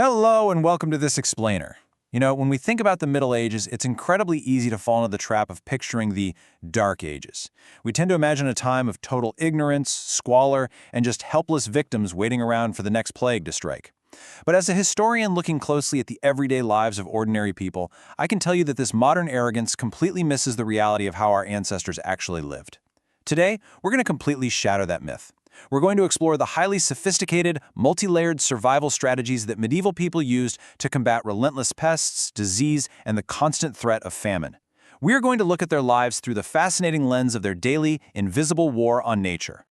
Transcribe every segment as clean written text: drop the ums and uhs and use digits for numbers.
Hello and welcome to this explainer. When we think about the Middle Ages, it's incredibly easy to fall into the trap of picturing the Dark Ages. We tend to imagine a time of total ignorance, squalor, and just helpless victims waiting around for the next plague to strike. But as a historian looking closely at the everyday lives of ordinary people, I can tell you that this modern arrogance completely misses the reality of how our ancestors actually lived. Today, we're going to completely shatter that myth. We're going to explore the highly sophisticated, multi-layered survival strategies that medieval people used to combat relentless pests, disease, and the constant threat of famine. We're going to look at their lives through the fascinating lens of their daily, invisible war on nature.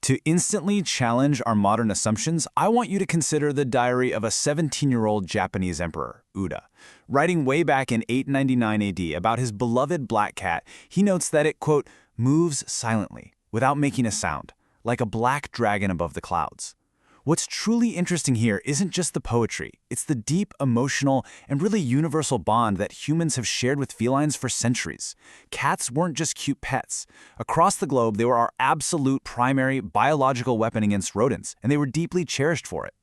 To instantly challenge our modern assumptions, I want you to consider the diary of a 17-year-old Japanese emperor, Uda. Writing way back in 899 AD about his beloved black cat, he notes that it, quote, moves silently, without making a sound, like a black dragon above the clouds. What's truly interesting here isn't just the poetry, it's the deep, emotional, and really universal bond that humans have shared with felines for centuries. Cats weren't just cute pets. Across the globe, they were our absolute primary biological weapon against rodents, and they were deeply cherished for it.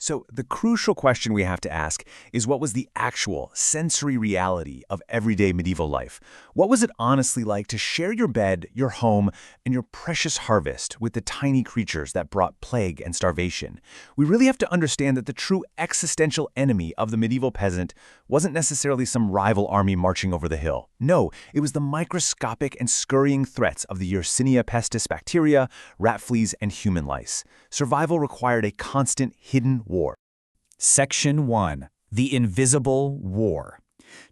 So the crucial question we have to ask is, what was the actual sensory reality of everyday medieval life? What was it honestly like to share your bed, your home, and your precious harvest with the tiny creatures that brought plague and starvation? We really have to understand that the true existential enemy of the medieval peasant wasn't necessarily some rival army marching over the hill. No, it was the microscopic and scurrying threats of the Yersinia pestis bacteria, rat fleas, and human lice. Survival required a constant, hidden war. Section 1. The Invisible War.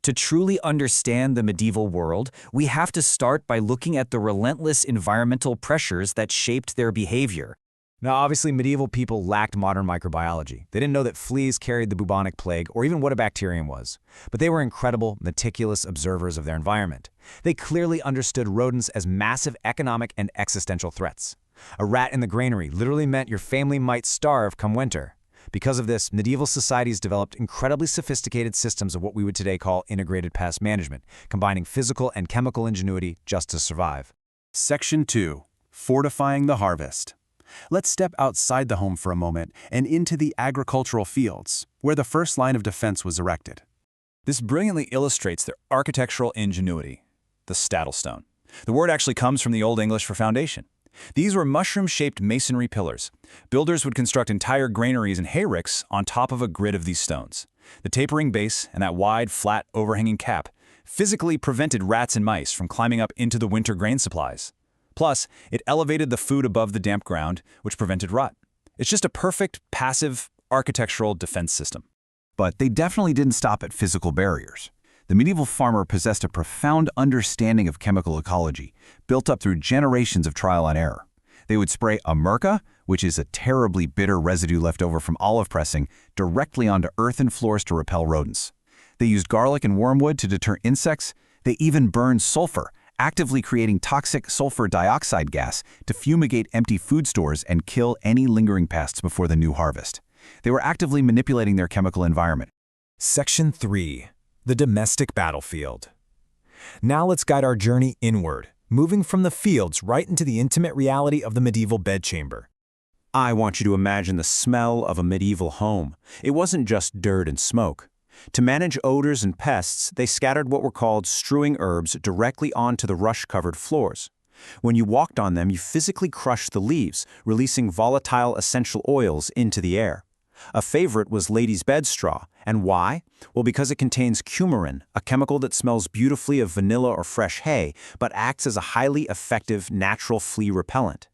To truly understand the medieval world, we have to start by looking at the relentless environmental pressures that shaped their behavior. Now, obviously, medieval people lacked modern microbiology. They didn't know that fleas carried the bubonic plague or even what a bacterium was. But they were incredible, meticulous observers of their environment. They clearly understood rodents as massive economic and existential threats. A rat in the granary literally meant your family might starve come winter. Because of this, medieval societies developed incredibly sophisticated systems of what we would today call integrated pest management, combining physical and chemical ingenuity just to survive. Section 2. Fortifying the harvest. Let's step outside the home for a moment and into the agricultural fields, where the first line of defense was erected. This brilliantly illustrates their architectural ingenuity, the stattlestone. The word actually comes from the Old English for foundation. These were mushroom-shaped masonry pillars. Builders would construct entire granaries and hayricks on top of a grid of these stones. The tapering base and that wide, flat, overhanging cap physically prevented rats and mice from climbing up into the winter grain supplies. Plus, it elevated the food above the damp ground, which prevented rot. It's just a perfect, passive, architectural defense system. But they definitely didn't stop at physical barriers. The medieval farmer possessed a profound understanding of chemical ecology, built up through generations of trial and error. They would spray amurca, which is a terribly bitter residue left over from olive pressing, directly onto earthen floors to repel rodents. They used garlic and wormwood to deter insects. They even burned sulfur, actively creating toxic sulfur dioxide gas to fumigate empty food stores and kill any lingering pests before the new harvest. They were actively manipulating their chemical environment. Section 3. The domestic battlefield. Now let's guide our journey inward, moving from the fields right into the intimate reality of the medieval bedchamber. I want you to imagine the smell of a medieval home. It wasn't just dirt and smoke. To manage odors and pests, they scattered what were called strewing herbs directly onto the rush-covered floors. When you walked on them, you physically crushed the leaves, releasing volatile essential oils into the air. A favorite was ladies' bed straw. And why? Well, because it contains coumarin, a chemical that smells beautifully of vanilla or fresh hay, but acts as a highly effective natural flea repellent.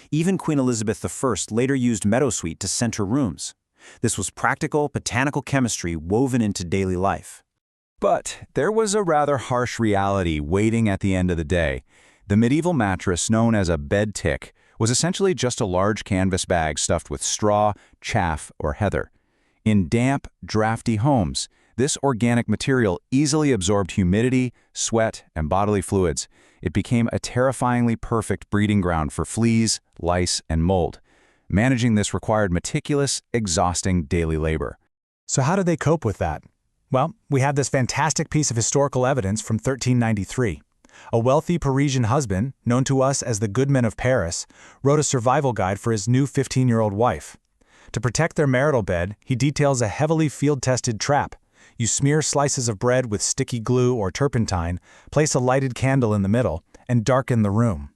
Even Queen Elizabeth I later used meadowsweet to scent her rooms. This was practical botanical chemistry woven into daily life. But there was a rather harsh reality waiting at the end of the day. The medieval mattress, known as a bed tick, was essentially just a large canvas bag stuffed with straw, chaff, or heather. In damp, drafty homes, this organic material easily absorbed humidity, sweat, and bodily fluids. It became a terrifyingly perfect breeding ground for fleas, lice, and mold. Managing this required meticulous, exhausting daily labor. So how did they cope with that? Well, we have this fantastic piece of historical evidence from 1393. A wealthy Parisian husband, known to us as the Goodman of Paris, wrote a survival guide for his new 15-year-old wife. To protect their marital bed, he details a heavily field-tested trap. You smear slices of bread with sticky glue or turpentine, place a lighted candle in the middle, and darken the room.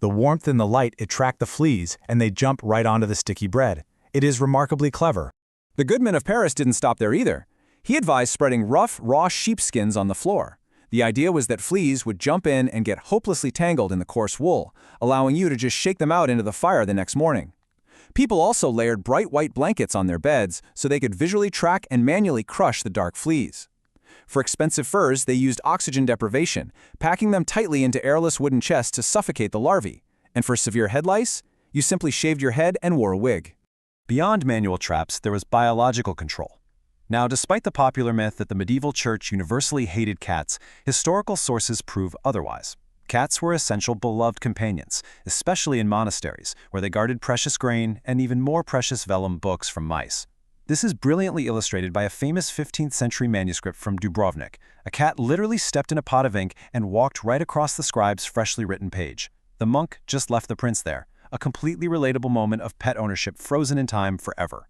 The warmth and the light attract the fleas, and they jump right onto the sticky bread. It is remarkably clever. The good man of Paris didn't stop there either. He advised spreading rough, raw sheepskins on the floor. The idea was that fleas would jump in and get hopelessly tangled in the coarse wool, allowing you to just shake them out into the fire the next morning. People also layered bright white blankets on their beds so they could visually track and manually crush the dark fleas. For expensive furs, they used oxygen deprivation, packing them tightly into airless wooden chests to suffocate the larvae. And for severe head lice, you simply shaved your head and wore a wig. Beyond manual traps, there was biological control. Now, despite the popular myth that the medieval church universally hated cats, historical sources prove otherwise. Cats were essential beloved companions, especially in monasteries, where they guarded precious grain and even more precious vellum books from mice. This is brilliantly illustrated by a famous 15th century manuscript from Dubrovnik. A cat literally stepped in a pot of ink and walked right across the scribe's freshly written page. The monk just left the prints there, a completely relatable moment of pet ownership frozen in time forever.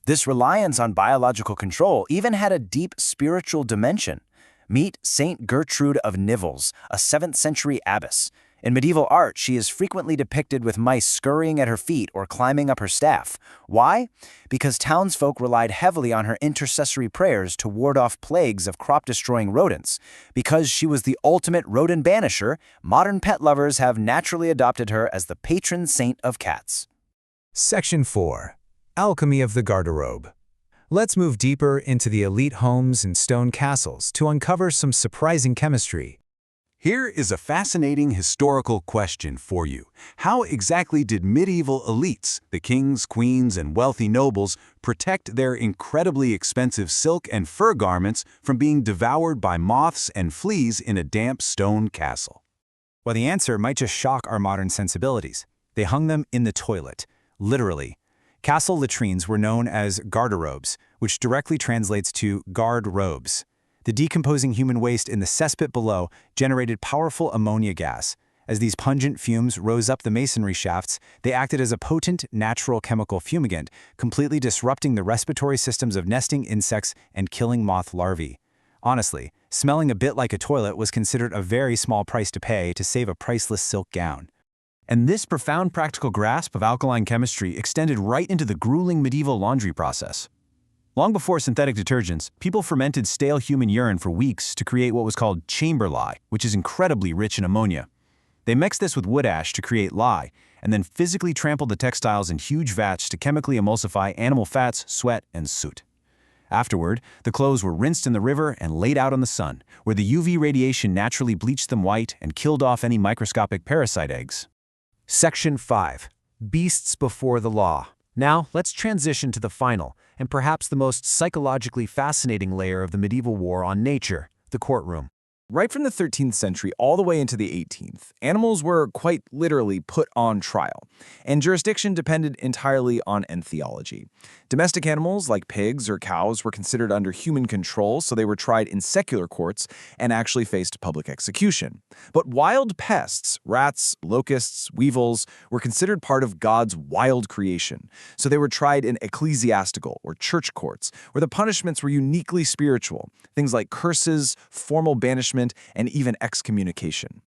This reliance on biological control even had a deep spiritual dimension. Meet Saint Gertrude of Nivelles, a 7th century abbess. In medieval art, she is frequently depicted with mice scurrying at her feet or climbing up her staff. Why? Because townsfolk relied heavily on her intercessory prayers to ward off plagues of crop-destroying rodents. Because she was the ultimate rodent banisher, modern pet lovers have naturally adopted her as the patron saint of cats. Section 4. Alchemy of the Garderobe. Let's move deeper into the elite homes and stone castles to uncover some surprising chemistry. Here is a fascinating historical question for you. How exactly did medieval elites, the kings, queens, and wealthy nobles, protect their incredibly expensive silk and fur garments from being devoured by moths and fleas in a damp stone castle? Well, the answer might just shock our modern sensibilities. They hung them in the toilet, literally. Castle latrines were known as garderobes, which directly translates to guard robes. The decomposing human waste in the cesspit below generated powerful ammonia gas. As these pungent fumes rose up the masonry shafts, they acted as a potent natural chemical fumigant, completely disrupting the respiratory systems of nesting insects and killing moth larvae. Honestly, smelling a bit like a toilet was considered a very small price to pay to save a priceless silk gown. And this profound practical grasp of alkaline chemistry extended right into the grueling medieval laundry process. Long before synthetic detergents, people fermented stale human urine for weeks to create what was called chamber lye, which is incredibly rich in ammonia. They mixed this with wood ash to create lye, and then physically trampled the textiles in huge vats to chemically emulsify animal fats, sweat, and soot. Afterward, the clothes were rinsed in the river and laid out on the sun, where the UV radiation naturally bleached them white and killed off any microscopic parasite eggs. Section 5. Beasts before the law. Now, let's transition to the final, and perhaps the most psychologically fascinating layer of the medieval war on nature, the courtroom. Right from the 13th century all the way into the 18th, animals were quite literally put on trial, and jurisdiction depended entirely on entheology. Domestic animals like pigs or cows were considered under human control, so they were tried in secular courts and actually faced public execution. But wild pests, rats, locusts, weevils, were considered part of God's wild creation, so they were tried in ecclesiastical or church courts, where the punishments were uniquely spiritual, things like curses, formal banishment, and even excommunication.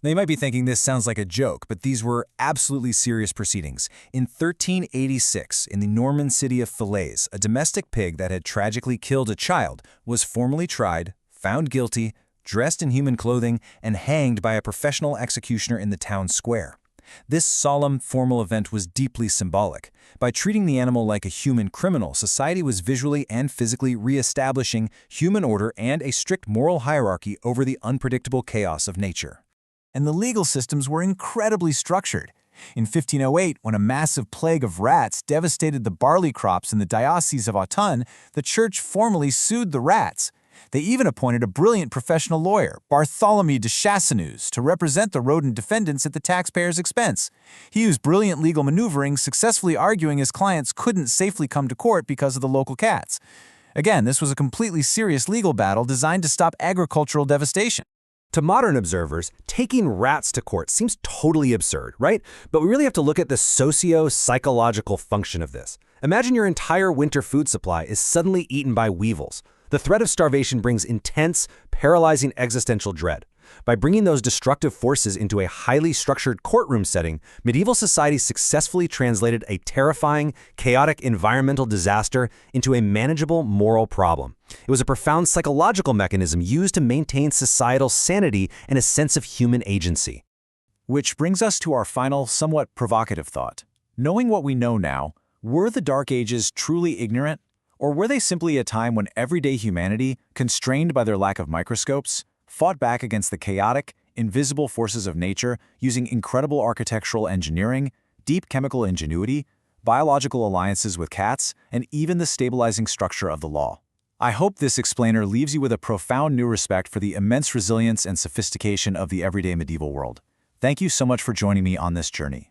Now, you might be thinking this sounds like a joke, but these were absolutely serious proceedings. In 1386, in the Norman city of Fleas, a domestic pig that had tragically killed a child was formally tried, found guilty, dressed in human clothing, and hanged by a professional executioner in the town square. This solemn, formal event was deeply symbolic. By treating the animal like a human criminal, society was visually and physically re-establishing human order and a strict moral hierarchy over the unpredictable chaos of nature. And the legal systems were incredibly structured. In 1508, when a massive plague of rats devastated the barley crops in the Diocese of Autun, the church formally sued the rats. They even appointed a brilliant professional lawyer, Bartholomew de Chassaneuz, to represent the rodent defendants at the taxpayers' expense. He used brilliant legal maneuvering, successfully arguing his clients couldn't safely come to court because of the local cats. Again, this was a completely serious legal battle designed to stop agricultural devastation. To modern observers, taking rats to court seems totally absurd, right? But we really have to look at the socio-psychological function of this. Imagine your entire winter food supply is suddenly eaten by weevils. The threat of starvation brings intense, paralyzing existential dread. By bringing those destructive forces into a highly structured courtroom setting, medieval society successfully translated a terrifying, chaotic environmental disaster into a manageable moral problem. It was a profound psychological mechanism used to maintain societal sanity and a sense of human agency. Which brings us to our final, somewhat provocative thought. Knowing what we know now, were the Dark Ages truly ignorant? Or were they simply a time when everyday humanity, constrained by their lack of microscopes, fought back against the chaotic, invisible forces of nature using incredible architectural engineering, deep chemical ingenuity, biological alliances with cats, and even the stabilizing structure of the law? I hope this explainer leaves you with a profound new respect for the immense resilience and sophistication of the everyday medieval world. Thank you so much for joining me on this journey.